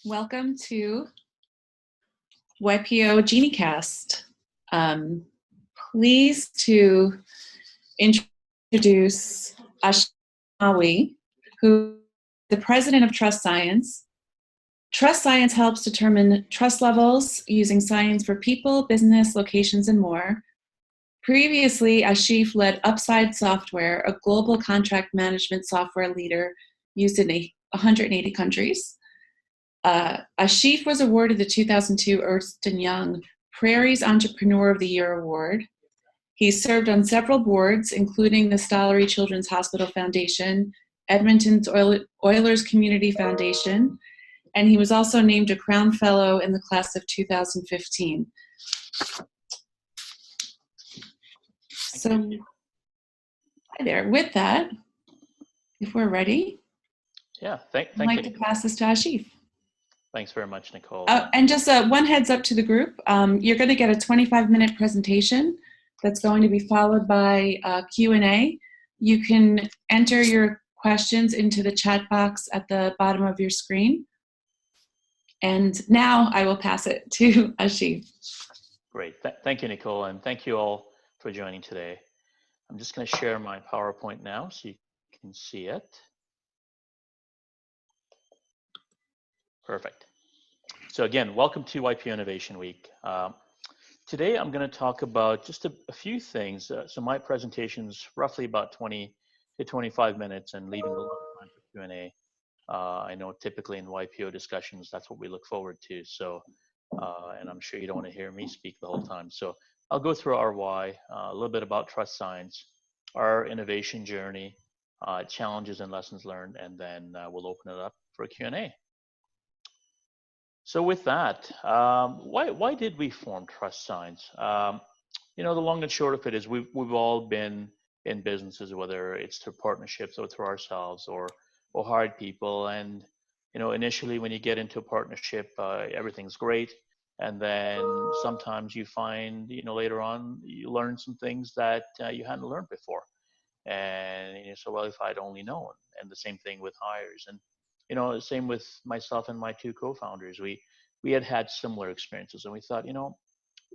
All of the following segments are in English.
Welcome to YPO GenieCast. Pleased to introduce Ashif Mawji, who is the president of Trust Science. Trust Science helps determine trust levels using science for people, business, locations, and more. Previously, Ashif led Upside Software, a global contract management software leader used in 180 countries. Ashif was awarded the 2002 Ernst & Young Prairie's Entrepreneur of the Year Award. He served on several boards, including the Stollery Children's Hospital Foundation, Edmonton's Oilers Community Foundation, and he was also named a Crown Fellow in the class of 2015. So, hi there. With that, if we're ready, thank I'd like you, to Nicole. pass this to Ashif. Thanks very much, Nicole. And just one heads up to the group. You're going to get a 25-minute presentation that's going to be followed by Q&A. You can enter your questions into the chat box at the bottom of your screen. And now I will pass it to Ashif. Great. Thank you, Nicole, and thank you all for joining today. I'm just going to share my PowerPoint now so you can see it. Perfect. So again, welcome to YPO Innovation Week. Today I'm going to talk about just a few things. So my presentation's roughly about 20 to 25 minutes and leaving a lot of time for Q&A. I know typically in YPO discussions, that's what we look forward to. So, and I'm sure you don't want to hear me speak the whole time. So I'll go through our why, a little bit about Trust Science, our innovation journey, challenges and lessons learned, and then we'll open it up for a Q&A. So with that, why did we form Trust Science? You know, the long and short of it is we've all been in businesses, whether it's through partnerships or through ourselves or hired people. And, you know, initially when you get into a partnership, everything's great. And then sometimes you find, you know, later on, you learn some things that you hadn't learned before. And you say, well, if I'd only known. And the same thing with hires. And you know, same with myself and my two co-founders. We had similar experiences, and we thought, you know,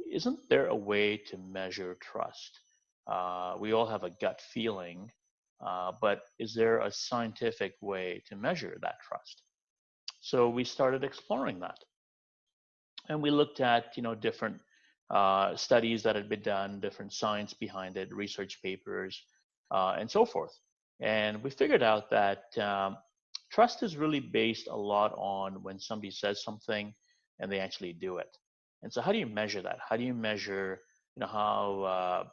isn't there a way to measure trust? We all have a gut feeling, but is there a scientific way to measure that trust? So we started exploring that, and we looked at, you know, different studies that had been done, different science behind it, research papers, and so forth. And we figured out that trust is really based a lot on when somebody says something and they actually do it. And so how do you measure that? How do you measure, you know, how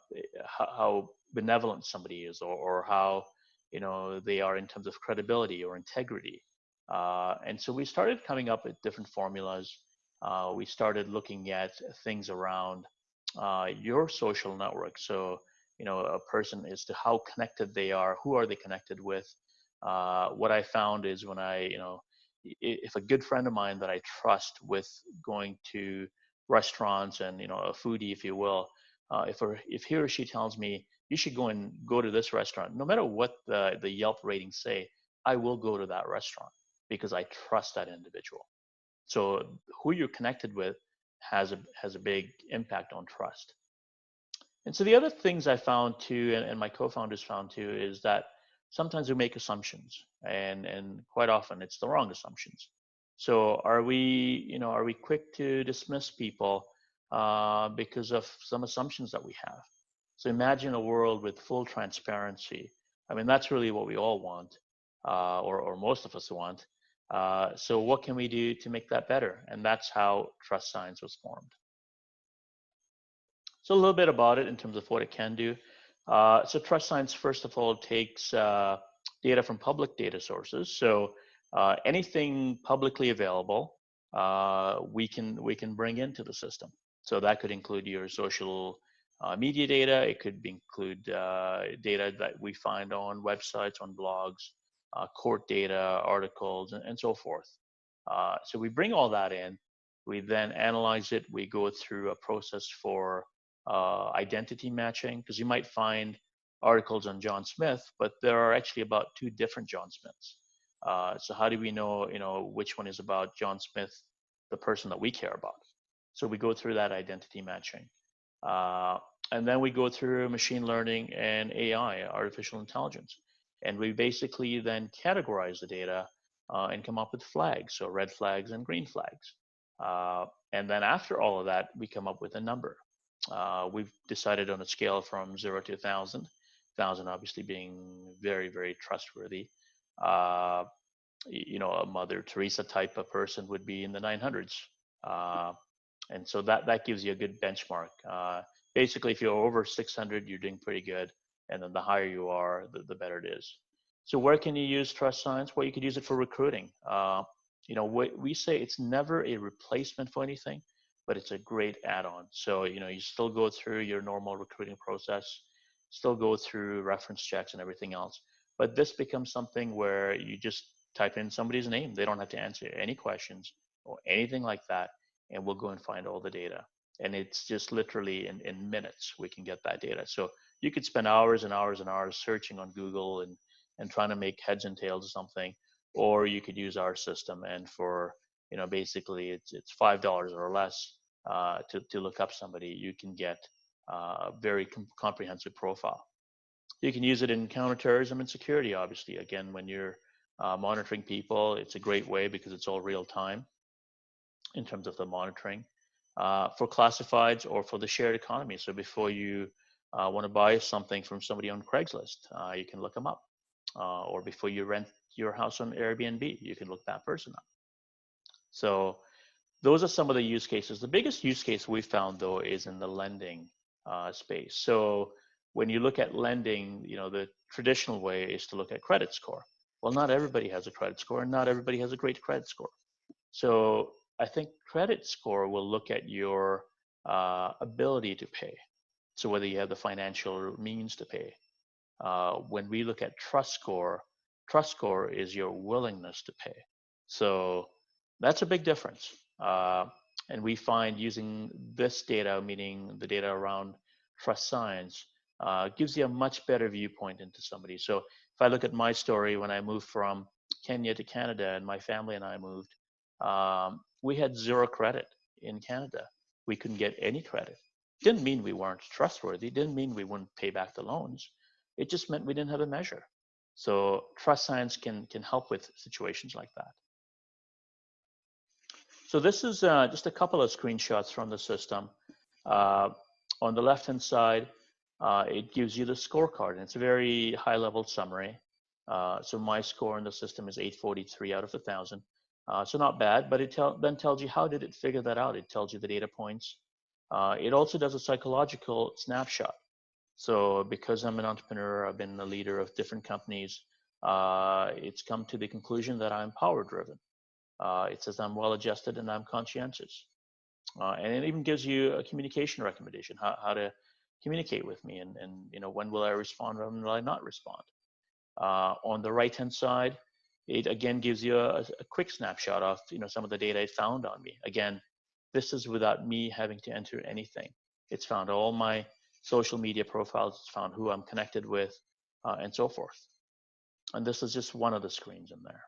benevolent somebody is, or how, you know, they are in terms of credibility or integrity? And so we started coming up with different formulas. We started looking at things around your social network. So, you know, a person as to how connected they are, who are they connected with? What I found is when if a good friend of mine that I trust with going to restaurants and, you know, a foodie, if you will, if he or she tells me you should go to this restaurant, no matter what the Yelp ratings say, I will go to that restaurant because I trust that individual. So who you're connected with has a big impact on trust. And so the other things I found too, and my co-founders found too, is that sometimes we make assumptions, and quite often it's the wrong assumptions. So are we quick to dismiss people because of some assumptions that we have? So imagine a world with full transparency. I mean, that's really what we all want, or most of us want. So what can we do to make that better? And that's how Trust Science was formed. So a little bit about it in terms of what it can do. So Trust Science, first of all, takes data from public data sources. So anything publicly available, we can bring into the system. So that could include your social media data. It could include data that we find on websites, on blogs, court data, articles, and so forth. So we bring all that in. We then analyze it. We go through a process for identity matching, because you might find articles on John Smith, but there are actually about 2 different John Smiths. So how do we know, which one is about John Smith, the person that we care about? So we go through that identity matching. Uh, and then we go through machine learning and AI, artificial intelligence. And we basically then categorize the data and come up with flags, so red flags and green flags. And then after all of that, we come up with a number. We've decided on a scale from 0 to 1,000, 1,000 obviously being very, very trustworthy. Uh, a Mother Teresa type of person would be in the 900s. Uh, and so that gives you a good benchmark. Basically, if you're over 600, you're doing pretty good. And then the higher you are, the better it is. So where can you use trust science? Well, you could use it for recruiting. We say it's never a replacement for anything, but it's a great add-on. So, you still go through your normal recruiting process, still go through reference checks and everything else. But this becomes something where you just type in somebody's name. They don't have to answer any questions or anything like that, and we'll go and find all the data. And it's just literally in minutes we can get that data. So you could spend hours and hours and hours searching on Google and trying to make heads and tails of something, or you could use our system, and for basically it's $5 or less to look up somebody. You can get a very comprehensive profile. You can use it in counterterrorism and security, obviously. Again, when you're monitoring people, it's a great way because it's all real time in terms of the monitoring. For classifieds or for the shared economy. So before you want to buy something from somebody on Craigslist, you can look them up. Or before you rent your house on Airbnb, you can look that person up. So those are some of the use cases. The biggest use case we found, though, is in the lending space. So when you look at lending, the traditional way is to look at credit score. Well, not everybody has a credit score, and not everybody has a great credit score. So I think credit score will look at your ability to pay. So whether you have the financial means to pay. When we look at trust score is your willingness to pay. So that's a big difference. And we find using this data, meaning the data around trust science, gives you a much better viewpoint into somebody. So if I look at my story, when I moved from Kenya to Canada and my family and I moved, we had zero credit in Canada. We couldn't get any credit. Didn't mean we weren't trustworthy. Didn't mean we wouldn't pay back the loans. It just meant we didn't have a measure. So trust science can help with situations like that. So this is just a couple of screenshots from the system. On the left-hand side, it gives you the scorecard, and it's a very high-level summary. So my score in the system is 843 out of 1,000. So not bad, but it then tells you how did it figure that out. It tells you the data points. It also does a psychological snapshot. So because I'm an entrepreneur, I've been a leader of different companies, it's come to the conclusion that I'm power-driven. It says I'm well-adjusted and I'm conscientious. And it even gives you a communication recommendation, how to communicate with me, and when will I respond, when will I not respond. On the right-hand side, it again gives you a quick snapshot of some of the data it found on me. Again, this is without me having to enter anything. It's found all my social media profiles, it's found who I'm connected with, and so forth. And this is just one of the screens in there.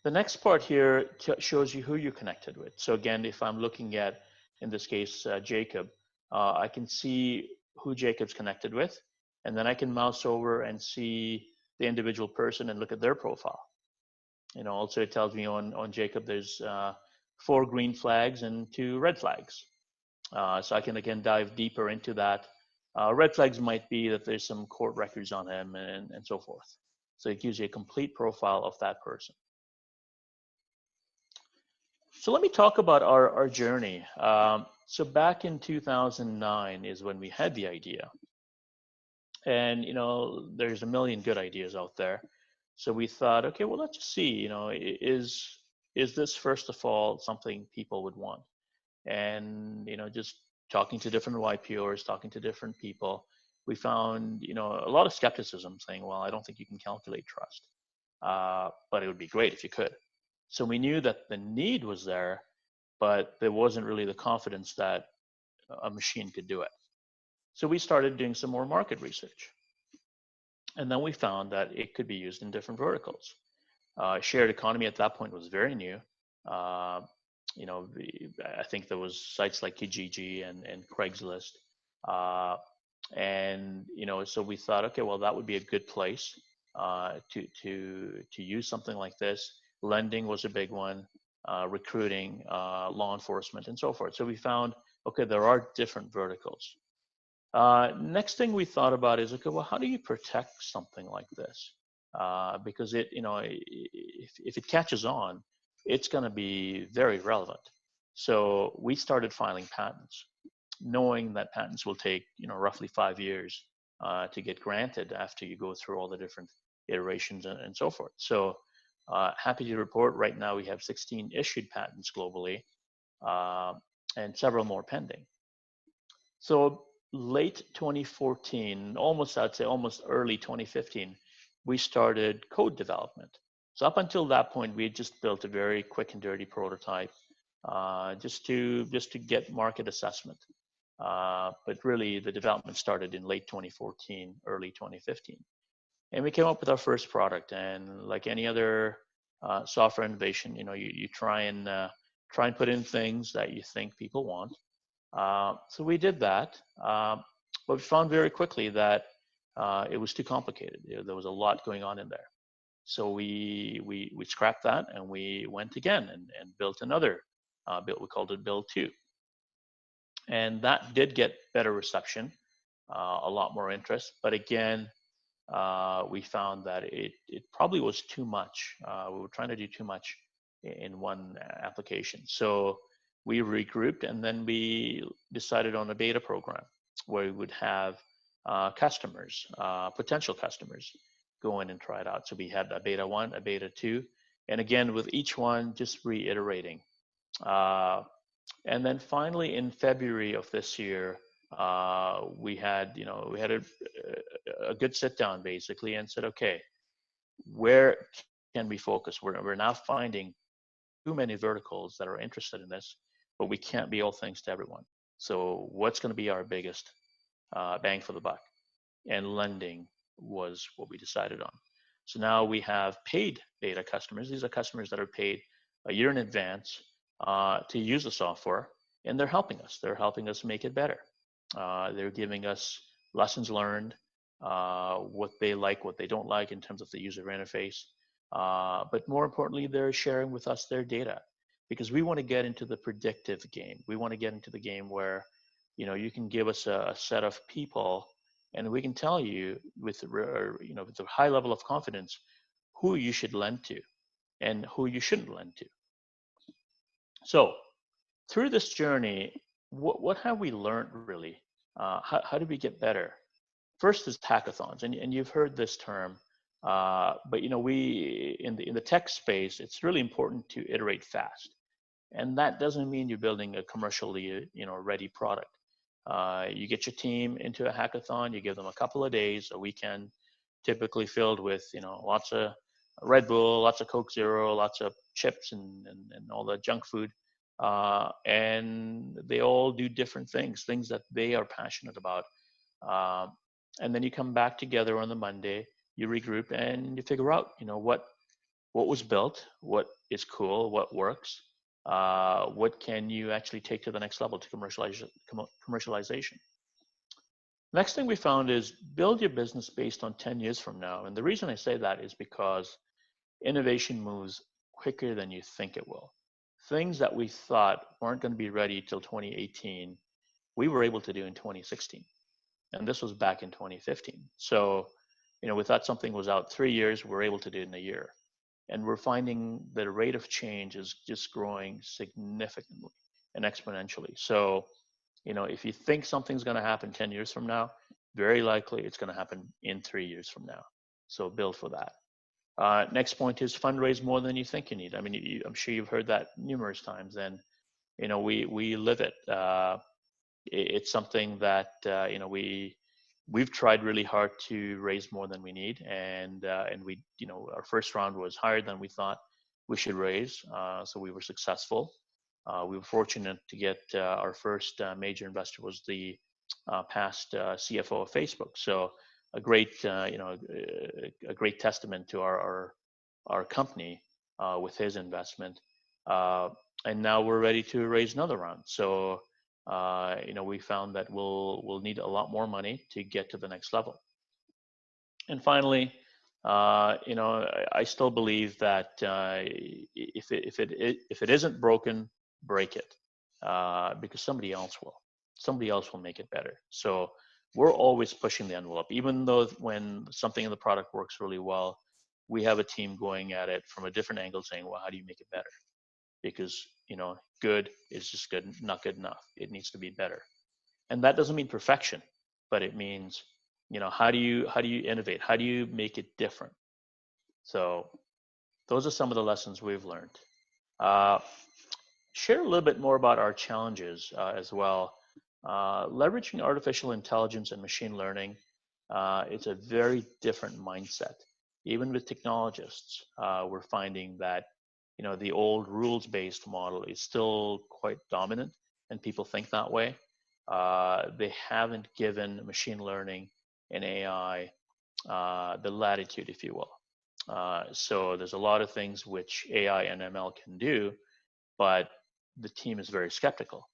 The next part here shows you who you're connected with. So again, if I'm looking at, in this case, Jacob, I can see who Jacob's connected with, and then I can mouse over and see the individual person and look at their profile. Also it tells me on Jacob, there's 4 green flags and 2 red flags. So I can again dive deeper into that. Red flags might be that there's some court records on him and so forth. So it gives you a complete profile of that person. So let me talk about our journey. So back in 2009 is when we had the idea. And, there's a million good ideas out there. So we thought, okay, well, let's just see, is this, first of all, something people would want? And, just talking to different YPOers, talking to different people, we found, a lot of skepticism saying, well, I don't think you can calculate trust. But it would be great if you could. So we knew that the need was there, but there wasn't really the confidence that a machine could do it. So we started doing some more market research. And then we found that it could be used in different verticals. Shared economy at that point was very new. Uh, I think there was sites like Kijiji and Craigslist. Uh, and so we thought, okay, well, that would be a good place to use something like this. Lending was a big one, recruiting, law enforcement, and so forth. So we found, okay, there are different verticals. Next thing we thought about is, okay, well, how do you protect something like this? Because if it catches on, it's going to be very relevant. So we started filing patents, knowing that patents will take, roughly 5 years to get granted after you go through all the different iterations and so forth. So happy to report right now we have 16 issued patents globally, uh, and several more pending. So late 2014, I'd say almost early 2015, we started code development. So up until that point, we had just built a very quick and dirty prototype, just to get market assessment. But really, the development started in late 2014, early 2015, and we came up with our first product. And like any other software innovation, you try and put in things that you think people want. So we did that, but we found very quickly that it was too complicated. There was a lot going on in there. So we scrapped that and we went again and built another build. We called it Build 2. And that did get better reception, a lot more interest. But again, we found that it probably was too much. We were trying to do too much in one application. So we regrouped and then we decided on a beta program where we would have customers, potential customers, go in and try it out. So we had a beta 1, a beta 2, and again, with each one, just reiterating. And then finally, in February of this year, we had a good sit down basically and said, okay, where can we focus? We're now finding too many verticals that are interested in this, but we can't be all things to everyone. So what's going to be our biggest bang for the buck? And lending was what we decided on. So now we have paid beta customers. These are customers that are paid a year in advance to use the software, and they're helping us. They're helping us make it better. They're giving us lessons learned, what they like, what they don't like in terms of the user interface. But more importantly, they're sharing with us their data because we want to get into the predictive game. We want to get into the game where, you can give us a set of people and we can tell you with, with a high level of confidence who you should lend to and who you shouldn't lend to. So through this journey, what have we learned really? How did we get better? First is hackathons, and you've heard this term, but we in the tech space, it's really important to iterate fast, and that doesn't mean you're building a commercially ready product. You get your team into a hackathon, you give them a couple of days, a weekend, typically filled with lots of Red Bull, lots of Coke Zero, lots of chips and all the junk food, and they all do different things that they are passionate about. Um, and then you come back together on the Monday, you regroup, and you figure out, what was built, what is cool, what works, what can you actually take to the next level to commercialization. Next thing we found is build your business based on 10 years from now. And the reason I say that is because innovation moves quicker than you think it will. Things that we thought weren't going to be ready till 2018, we were able to do in 2016. And this was back in 2015. So, we thought something was out 3 years, we're able to do it in a year. And we're finding the rate of change is just growing significantly and exponentially. So, if you think something's going to happen 10 years from now, very likely it's going to happen in 3 years from now. So build for that. Next point is fundraise more than you think you need. I mean, I'm sure you've heard that numerous times, and we live it. It's something that we've tried really hard to raise more than we need, and we our first round was higher than we thought we should raise, so we were successful. We were fortunate to get our first major investor was the past CFO of Facebook. So a great a great testament to our company with his investment. And now we're ready to raise another round. So we found that we'll need a lot more money to get to the next level. And finally, I still believe that if it isn't broken, break it, because somebody else will. Somebody else will make it better. So we're always pushing the envelope, even though when something in the product works really well, we have a team going at it from a different angle, saying, "Well, how do you make it better?" Because good is just good, not good enough. It needs to be better, and that doesn't mean perfection, but it means how do you innovate? How do you make it different? So those are some of the lessons we've learned. Share a little bit more about our challenges as well. Leveraging artificial intelligence and machine learning, it's a very different mindset. Even with technologists, we're finding that the old rules-based model is still quite dominant, and people think that way. They haven't given machine learning and AI the latitude, if you will. So there's a lot of things which AI and ML can do, but the team is very skeptical,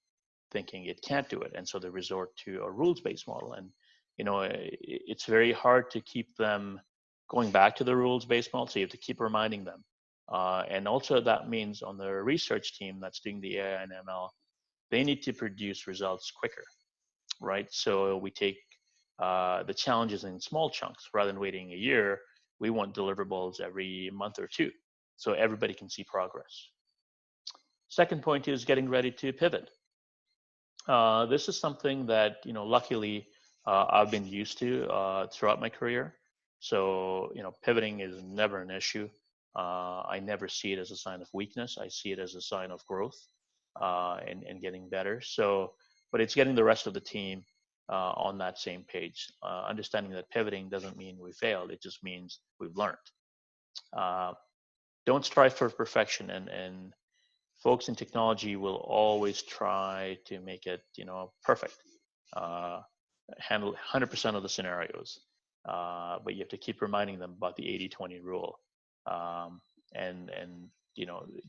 thinking it can't do it, and so they resort to a rules-based model. And it's very hard to keep them going back to the rules-based model, so you have to keep reminding them. And also that means on the research team that's doing the AI and ML, they need to produce results quicker, right? So we take the challenges in small chunks rather than waiting a year. We want deliverables every month or two, so everybody can see progress. Second point is getting ready to pivot. This is something that luckily I've been used to throughout my career. So pivoting is never an issue. I never see it as a sign of weakness. I see it as a sign of growth and getting better. So, but it's getting the rest of the team on that same page, understanding that pivoting doesn't mean we failed. It just means we've learned. Don't strive for perfection, and folks in technology will always try to make it perfect, handle 100% of the scenarios, but you have to keep reminding them about the 80-20 rule. And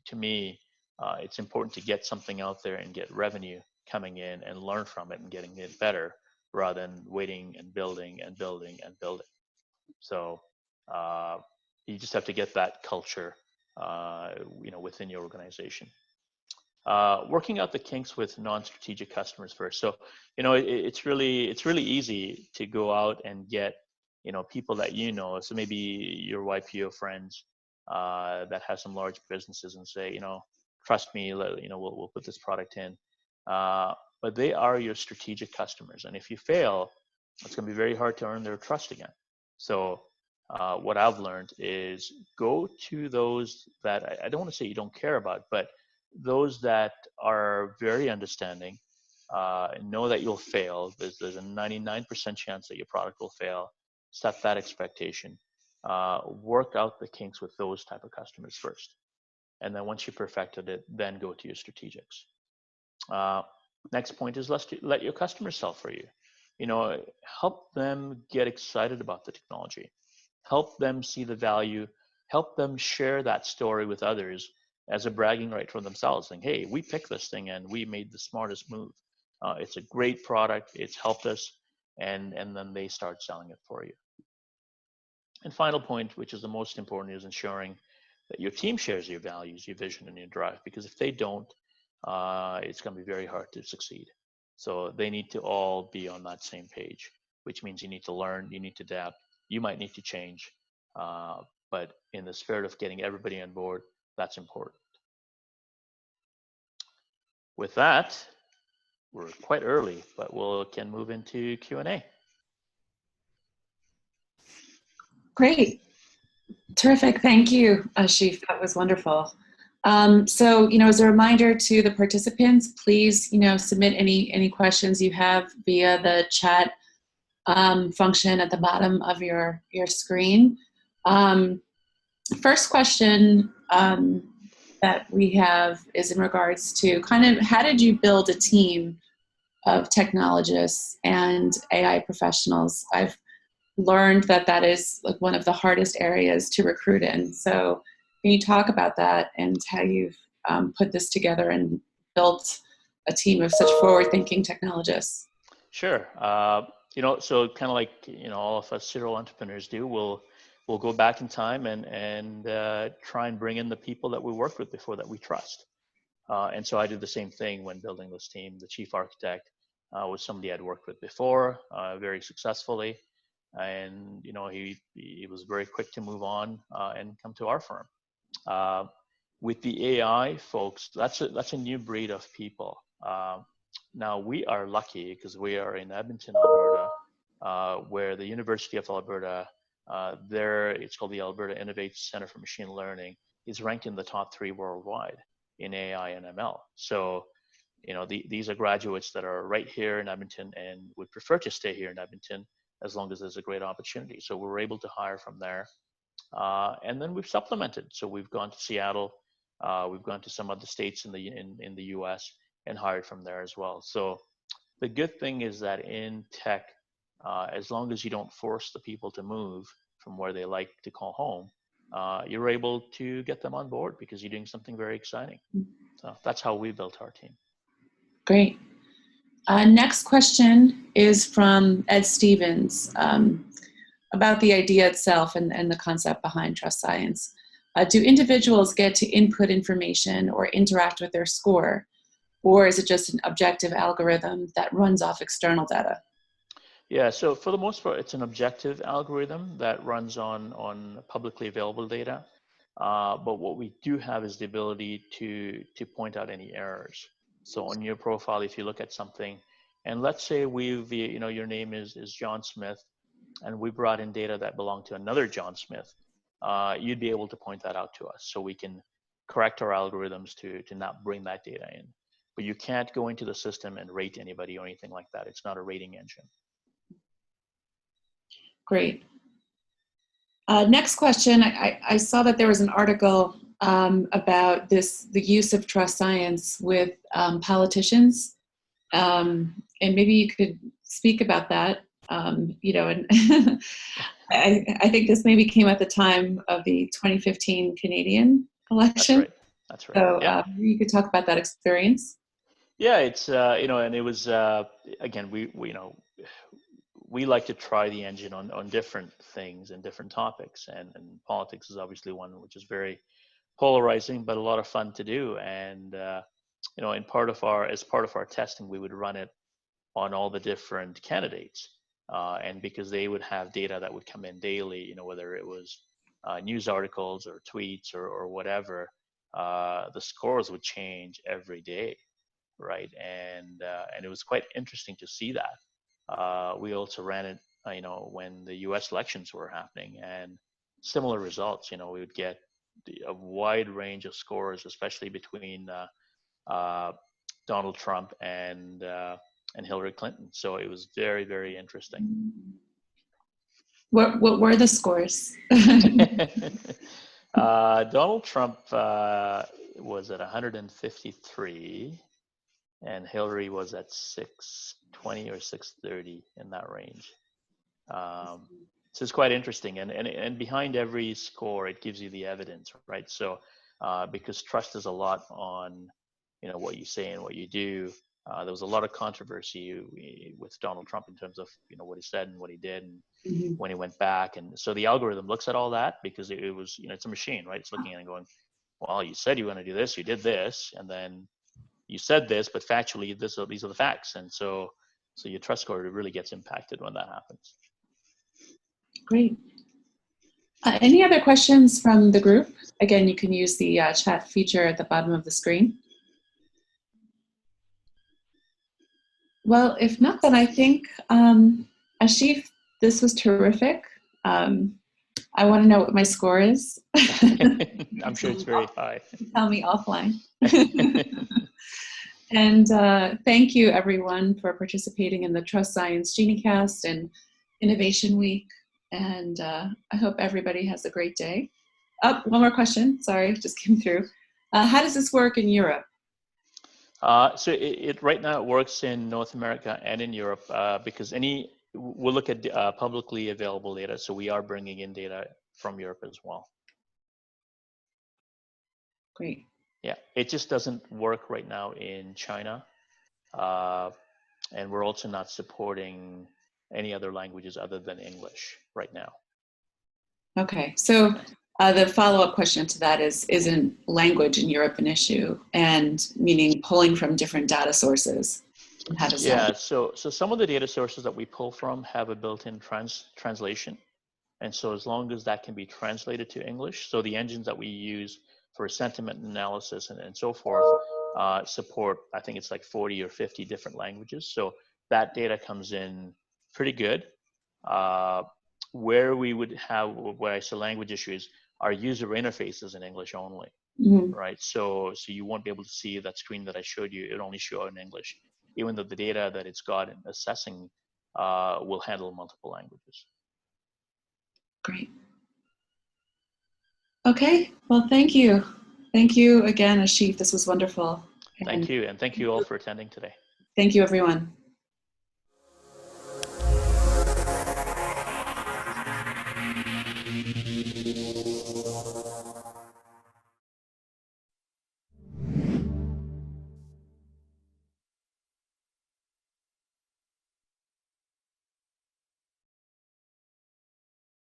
to me, it's important to get something out there and get revenue coming in and learn from it and getting it better, rather than waiting and building and building and building. So you just have to get that culture within your organization. Working out the kinks with non-strategic customers first. So it's really easy to go out and get people that so maybe your YPO friends that have some large businesses, and say trust me, we'll put this product in. But they are your strategic customers, and if you fail, it's going to be very hard to earn their trust again. So what I've learned is go to those that I don't want to say you don't care about, but those that are very understanding, know that you'll fail. There's a 99% chance that your product will fail. Set that expectation. Work out the kinks with those type of customers first, and then once you perfected it, then go to your strategics. Next point is let your customers sell for you. Help them get excited about the technology. Help them see the value. Help them share that story with others as a bragging right for themselves, saying, "Hey, we picked this thing and we made the smartest move. It's a great product. It's helped us," and then they start selling it for you. And final point, which is the most important, is ensuring that your team shares your values, your vision, and your drive. Because if they don't, it's going to be very hard to succeed. So they need to all be on that same page, which means you need to learn, you need to adapt, you might need to change, but in the spirit of getting everybody on board, that's important. With that, we're quite early, but we can move into Q&A. Great. Terrific. Thank you, Ashif. That was wonderful. So, as a reminder to the participants, please, submit any questions you have via the chat function at the bottom of your screen. First question that we have is in regards to kind of how did you build a team of technologists and AI professionals? I've learned that that is like one of the hardest areas to recruit in. So can you talk about that and how you've put this together and built a team of such forward-thinking technologists? Sure. So kind of like, all of us serial entrepreneurs do, we'll go back in time and try and bring in the people that we worked with before that we trust. And so I did the same thing when building this team. The chief architect was somebody I'd worked with before, very successfully, and he was very quick to move on and come to our firm. With the AI folks, that's a new breed of people. Now we are lucky because we are in Edmonton, Alberta, where the University of Alberta, it's called the Alberta Innovates Center for Machine Learning, is ranked in the top 3 worldwide in AI and ML. So, these are graduates that are right here in Edmonton and would prefer to stay here in Edmonton as long as there's a great opportunity. So we're able to hire from there. And then we've supplemented. So we've gone to Seattle, we've gone to some other states in the US and hired from there as well. So the good thing is that in tech, as long as you don't force the people to move from where they like to call home, you're able to get them on board because you're doing something very exciting. So that's how we built our team. Great. Next question is from Ed Stevens about the idea itself and the concept behind trust science. Do individuals get to input information or interact with their score, or is it just an objective algorithm that runs off external data? Yeah, so for the most part, it's an objective algorithm that runs on publicly available data. But what we do have is the ability to point out any errors. So on your profile, if you look at something, and let's say your name is John Smith, and we brought in data that belonged to another John Smith, you'd be able to point that out to us so we can correct our algorithms to not bring that data in. But you can't go into the system and rate anybody or anything like that. It's not a rating engine. Great. Next question. I saw that there was an article about the use of trust science with politicians, and maybe you could speak about that. And I think this maybe came at the time of the 2015 Canadian election. That's right. So yeah. You could talk about that experience. Yeah, it's and it was again we like to try the engine on different things and different topics, and politics is obviously one which is very polarizing, but a lot of fun to do. And as part of our testing, we would run it on all the different candidates, and because they would have data that would come in daily, whether it was news articles or tweets or whatever, the scores would change every day, right? And it was quite interesting to see that. We also ran it, when the U.S. elections were happening, and similar results. We would get a wide range of scores, especially between Donald Trump and Hillary Clinton. So it was very, very interesting. What were the scores? Donald Trump was at 153. And Hillary was at 620 or 630 in that range. So it's quite interesting. And behind every score, it gives you the evidence, right? So because trust is a lot on, what you say and what you do. There was a lot of controversy with Donald Trump in terms of, what he said and what he did and when he went back. And so the algorithm looks at all that because it was, it's a machine, right? It's looking at it and going, well, you said you want to do this, you did this, and then you said this, but factually, these are the facts. And so your trust score really gets impacted when that happens. Great. Any other questions from the group? Again, you can use the chat feature at the bottom of the screen. Well, if not, then I think, Ashif, this was terrific. I want to know what my score is. I'm sure it's very high. Tell me offline. And thank you, everyone, for participating in the Trust Science GenieCast and Innovation Week. And I hope everybody has a great day. Oh, one more question. Sorry, just came through. How does this work in Europe? So it right now it works in North America and in Europe because any we'll look at publicly available data. So we are bringing in data from Europe as well. Great. Yeah, it just doesn't work right now in China. And we're also not supporting any other languages other than English right now. Okay, so the follow-up question to that is, isn't language in Europe an issue? And meaning pulling from different data sources? How does Yeah, that? so some of the data sources that we pull from have a built-in translation. And so as long as that can be translated to English, so the engines that we use for sentiment analysis and so forth support, I think it's like 40 or 50 different languages. So that data comes in pretty good. Where we would have, where I say language issues, our user interface is in English only, Mm-hmm. right? So you won't be able to see that screen that I showed you. It only show in English, even though the data that it's got in assessing will handle multiple languages. Great. Okay, well, thank you. Thank you again, Ashif. This was wonderful. Thank you, and thank you all for attending today. Thank you, everyone.